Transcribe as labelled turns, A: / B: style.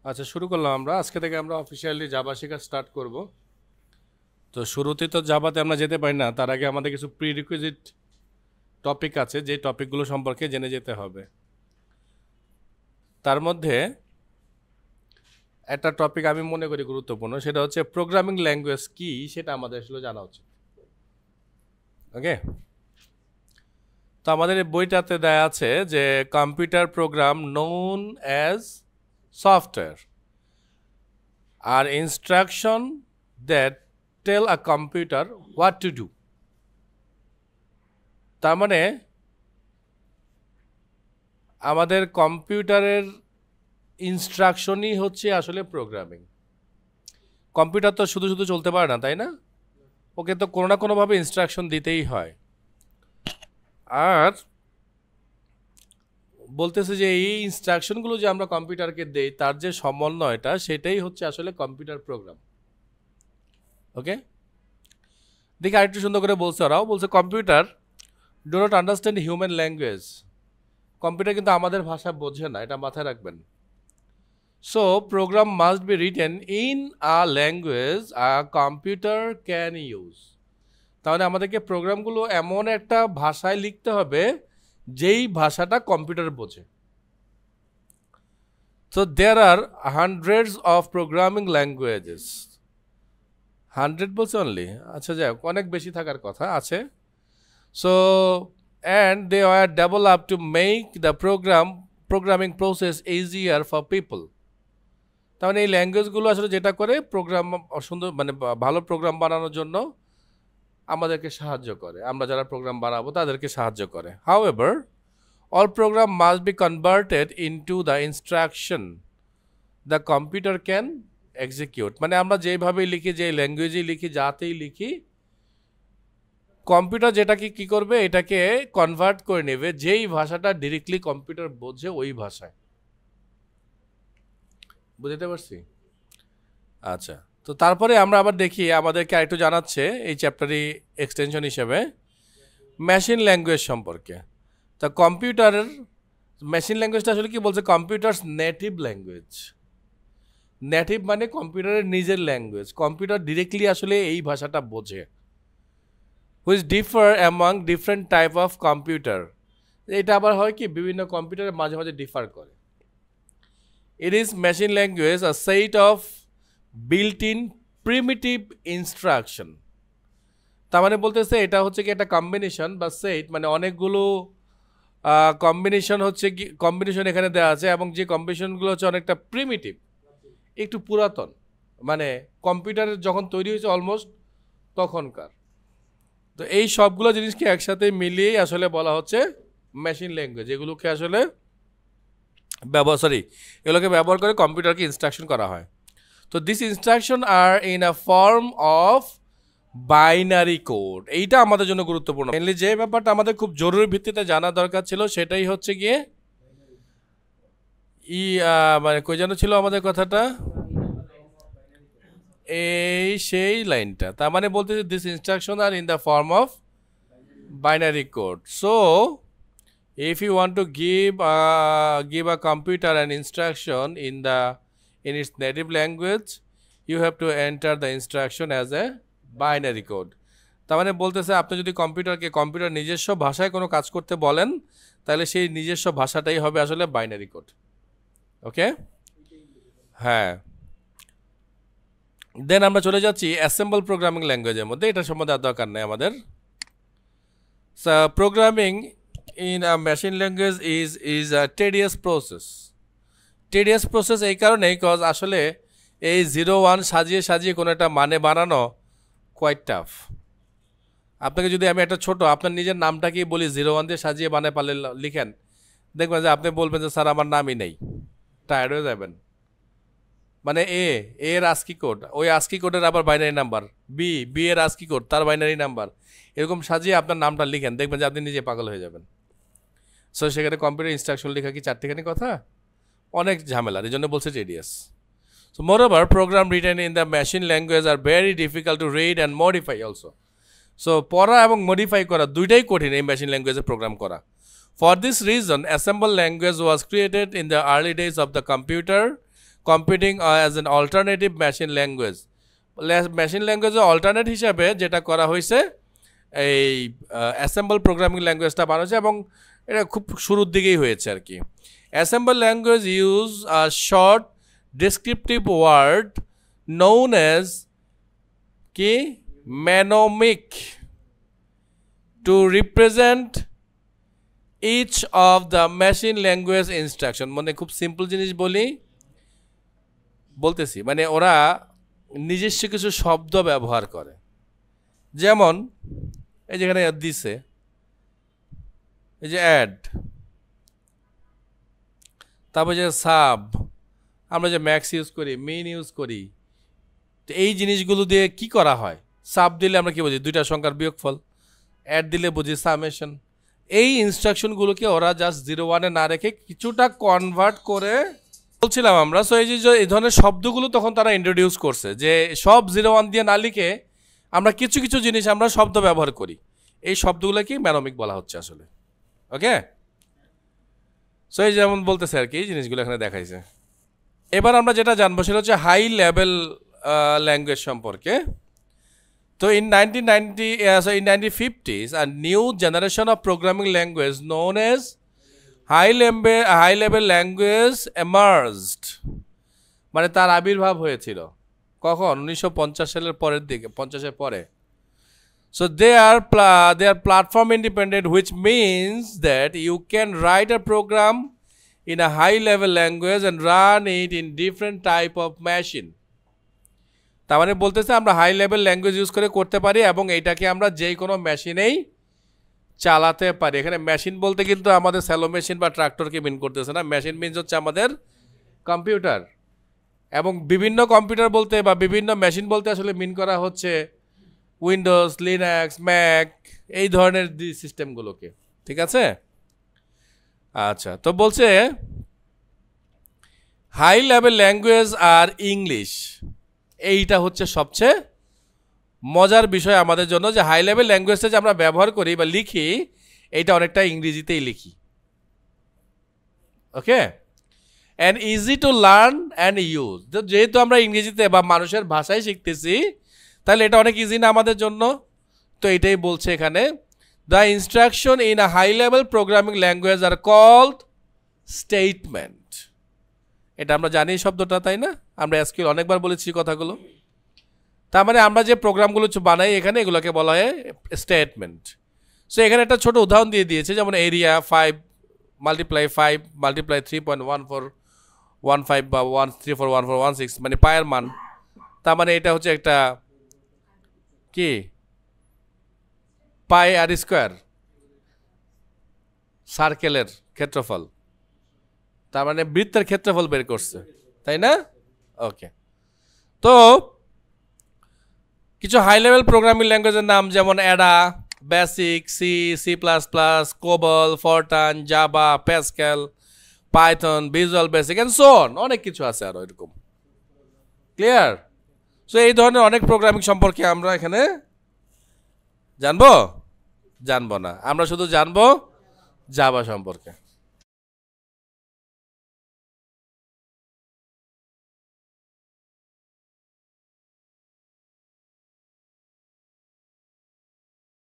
A: আচ্ছা, শুরু করলাম আমরা। আজকে থেকে আমরা অফিসিয়ালি জাভা শেখা স্টার্ট করব। তো শুরুতে তো জাভাতে আমরা যেতে পারি না, তার আগে আমাদের কিছু প্রিরিকুইজিট টপিক আছে, যে টপিকগুলো সম্পর্কে জেনে যেতে হবে। তার মধ্যে একটা টপিক আমি মনে করি গুরুত্বপূর্ণ, সেটা হচ্ছে প্রোগ্রামিং ল্যাঙ্গুয়েজ কি, সেটা আমাদের আসলে জানা উচিত। ওকে, তো আমাদের এই বইটাতে দেয়া আছে যে computer program known as software আর instruction that tell a computer what to do. তার মানে আমাদের কম্পিউটারের ইনস্ট্রাকশনই হচ্ছে আসলে প্রোগ্রামিং। কম্পিউটার তো শুধু শুধু চলতে পারে না, তাই না? ওকে তো কোনো না কোনোভাবে ইনস্ট্রাকশন দিতেই হয়। আর বলতেছে যে এই ইনস্ট্রাকশনগুলো যে আমরা কম্পিউটারকে দেই, তার যে সমন্বয়টা, সেটাই হচ্ছে আসলে কম্পিউটার প্রোগ্রাম। ওকে, দেখি আরেকটু সুন্দর করে বলছে ওরাও। বলছে computer do not understand human language. Computer কিন্তু আমাদের ভাষা বোঝে না, এটা মাথায় রাখবেন। So program must be written in a language a computer can use. তাহলে আমাদেরকে প্রোগ্রামগুলো এমন একটা ভাষায় লিখতে হবে যেই ভাষাটা কম্পিউটার বোঝে। So there are hundreds of programming languages. 100 বলছে অনলি? আচ্ছা, যাই হোক, অনেক বেশি থাকার কথা আছে। So and they are develop to make the programming process easier for people. তার মানে এই ল্যাঙ্গুয়েজগুলো আসলে যেটা করে, প্রোগ্রাম সুন্দর মানে ভালো প্রোগ্রাম বানানোর জন্য আমাদেরকে সাহায্য করে, আমরা যারা প্রোগ্রাম বানাবো তাদেরকে সাহায্য করে। However all program must be converted into the instruction the computer can execute। মানে আমরা যেভাবে লিখি, যে ল্যাঙ্গুয়েজে লিখি, যাতেই লিখি, কম্পিউটার যেটাকে কি করবে, এটাকে কনভার্ট করে নেবে যেই ভাষাটা ডিরেক্টলি কম্পিউটার বোঝে, ওই ভাষায়। বুঝতে পারছি? আচ্ছা, তো তারপরে আমরা আবার দেখি, আমাদেরকে আরেকটু জানাচ্ছে এই চ্যাপ্টারই এক্সটেনশন হিসেবে মেশিন ল্যাঙ্গুয়েজ সম্পর্কে। তা কম্পিউটারের মেশিন ল্যাঙ্গুয়েজটা আসলে কি বলছে? Computers native language. নেটিভ মানে কম্পিউটারের নিজের ল্যাঙ্গুয়েজ, কম্পিউটার ডিরেক্টলি আসলে এই ভাষাটা বোঝে। Which differ among different type of computer. এটা আবার হয় কি, বিভিন্ন কম্পিউটারে মাঝে মাঝে ডিফার করে। It is machine language a set of built in primitive instruction. তার মানে বলতেছে এটা হচ্ছে কি একটা কম্বিনেশন বা সেট, মানে অনেকগুলো কম্বিনেশন হচ্ছে কি, কম্বিনেশন এখানে দেওয়া আছে, এবং যে কম্বিনেশনগুলো হচ্ছে অনেকটা প্রিমিটিভ, একটু পুরাতন, মানে কম্পিউটার যখন তৈরি হয়েছে অলমোস্ট তখনকার। তো এই সবগুলো জিনিসকে একসাথে মিলিয়েই আসলে বলা হচ্ছে মেশিন ল্যাঙ্গুয়েজ। এগুলোকে আসলে এগুলোকে ব্যবহার করে কম্পিউটারকে ইনস্ট্রাকশন করা হয়। তো this instruction are in a form of binary code. এইটা আমাদের জন্য গুরুত্বপূর্ণ। মেনলি যে ব্যাপারটা আমাদের খুব জরুরি ভিত্তিতে জানা দরকার ছিল, সেটাই হচ্ছে গিয়ে মানে কই যেন ছিল আমাদের কথাটা, এই সেই লাইনটা। তার মানে বলতেছে this instruction are in the form of binary code. So if you want to give a computer an instruction in its native language, you have to enter the instruction as a binary code। তার মানে বলতেছে আপনি যদি computer নিজস্ব ভাষায় কোনো কাজ করতে বলেন, তাহলে সেই নিজস্ব ভাষাটাই হবে আসলে বাইনারি কোড। ওকে, হ্যাঁ। দেন আমরা চলে যাচ্ছি অ্যাসেম্বল প্রোগ্রামিং ল্যাঙ্গুয়েজের মধ্যে। এটা সম্বন্ধে আর দরকার নেই আমাদের। Programming in a machine language is a tedious process এই কারণে, কজ আসলে এই 0-1 সাজিয়ে কোনো একটা মানে বানানো কোয়াইট টাফ। আপনাকে যদি আমি একটা ছোট আপনার নিজের নামটাকেই বলি 0-1 দিয়ে সাজিয়ে বানায় পারলে লিখেন, দেখবেন যে আপনি বলবেন যে স্যার আমার নামই নেই, টায়ার্ড হয়ে যাবেন। মানে এর আস্কি কোড, ওই আস্কি কোডের আবার বাইনারি নাম্বার, বি এর আস্কি কোড, তার বাইনারি নাম্বার, এরকম সাজিয়ে আপনার নামটা লিখেন, দেখবেন যে আপনি নিজে পাগল হয়ে যাবেন। সো সেখানে কম্পিউটার ইনস্ট্রাকশন লেখা কি চারটেখানি কথা? অনেক ঝামেলার, এই জন্য বলছে tedious. So moreover program written in the machine language are very difficult to read and modify also. So পড়া এবং মডিফাই করা দুইটাই কঠিন এই মেশিন ল্যাঙ্গুয়েজে প্রোগ্রাম করা। For this reason assemble language was created in the early days of the computer computing as an alternative machine language, machine ল্যাঙ্গুয়েজের alternate হিসাবে যেটা করা হয়েছে এই অ্যাসেম্বল প্রোগ্রামিং ল্যাঙ্গুয়েজটা বানাচ্ছে, এবং এটা খুব শুরুর দিকেই হয়েছে আর কি। Assemble language use a short descriptive word known as কি mnemonic to represent each of the machine language instruction. মানে খুব সিম্পল জিনিস বলতেছি, মানে ওরা নিজস্ব কিছু শব্দ ব্যবহার করে, যেমন এই যেখানে দিছে এই যে অ্যাড, তারপর যে সাব, আমরা যে ম্যাক্স ইউজ করি, মিন ইউজ করি, তো এই জিনিসগুলো দিয়ে কি করা হয়? সাব দিলে আমরা কি বুঝি? দুইটা সংখ্যার বিয়োগফল। অ্যাড দিলে বুঝি সামেশন। এই ইনস্ট্রাকশনগুলোকে ওরা জাস্ট 0-1-এ না রেখে কিছুটা কনভার্ট করে বলছিলাম আমরা। সো এই যে এই ধরনের শব্দগুলো তখন তারা ইন্ট্রোডিউস করছে, যে সব 0-1 দিয়ে না লিখে আমরা কিছু কিছু জিনিস আমরা শব্দ ব্যবহার করি, এই শব্দগুলোকে ম্যানোমিক বলা হচ্ছে আসলে। ওকে, সো এই যেমন বলতেছে আর কি, এই জিনিসগুলো এখানে দেখাইছে। এবার আমরা যেটা জানবো সেটা হচ্ছে হাই লেভেল ল্যাঙ্গুয়েজ সম্পর্কে। তো in 1950s, a new generation of programming language known as high level language emerged, মানে তার আবির্ভাব হয়েছিল কখন? 1950 সালের পরের দিকে, 50-এর পরে। So they are platform independent, which means that you can write a program in a high level language and run it in different type of machine. তার মানে বলতেছে আমরা হাই লেভেল ল্যাঙ্গুয়েজ ইউজ করে করতে পারি এবং এইটাকে আমরা যে কোনো মেশিনেই চালাতে পারি। এখানে মেশিন বলতে কিন্তু আমাদের স্যালো মেশিন বা ট্রাক্টরকে মিন করতেছে না, মেশিন মিনস হচ্ছে আমাদের কম্পিউটার। এবং বিভিন্ন কম্পিউটার বলতে বা বিভিন্ন মেশিন বলতে আসলে মিন করা হচ্ছে উইন্ডোজ, লিনাক্স, ম্যাক, এই ধরনের সিস্টেমগুলোকে। ঠিক আছে, আচ্ছা। তো বলছে হাই লেভেল ল্যাঙ্গুয়েজ আর ইংলিশ, এইটা হচ্ছে সবচেয়ে মজার বিষয় আমাদের জন্য, যে হাই লেভেল ল্যাঙ্গুয়েজটা যে আমরা ব্যবহার করি বা লিখি, এইটা অনেকটা ইংরেজিতেই লিখি। Okay, and easy to learn and use. যেহেতু আমরা ইংরেজিতে বা মানুষের ভাষায় শিখতেছি, তাহলে এটা অনেক ইজি না আমাদের জন্য। তো এটাই বলছে এখানে, the instruction in a high level programming language are called statement. এটা আমরা জানি শব্দটা, তাই না? আমরা এসকিউএল অনেকবার বলেছি কথাগুলো। তার মানে আমরা যে প্রোগ্রামগুলো বানাই এখানে, এগুলোকে বলা হয় স্টেটমেন্ট। সো এখানে একটা ছোট উদাহরণ দিয়ে দিয়েছে, যেমন এরিয়া 5 মাল্টিপ্লাই 3.1415 বা 1341416, মানে পায়ের মান। তার মানে এটা হচ্ছে একটা কি পাই আর স্কোয়ার, সার্কেলের ক্ষেত্রফল, তার মানে বৃত্তের ক্ষেত্রফল বের করছে, তাই না? ওকে, তো কিছু হাই লেভেল প্রোগ্রামিং ল্যাঙ্গুয়েজের নাম যেমন Ada, BASIC, C, C plus plus, COBOL, Fortran, Java, Pascal, Python, Visual Basic and so on, অনেক কিছু আছে আরো এরকম। ক্লিয়ার? সো এই ধরনের অনেক প্রোগ্রামিং সম্পর্কে আমরা এখানে জানবো না, আমরা শুধু জানবো জাভা সম্পর্কে।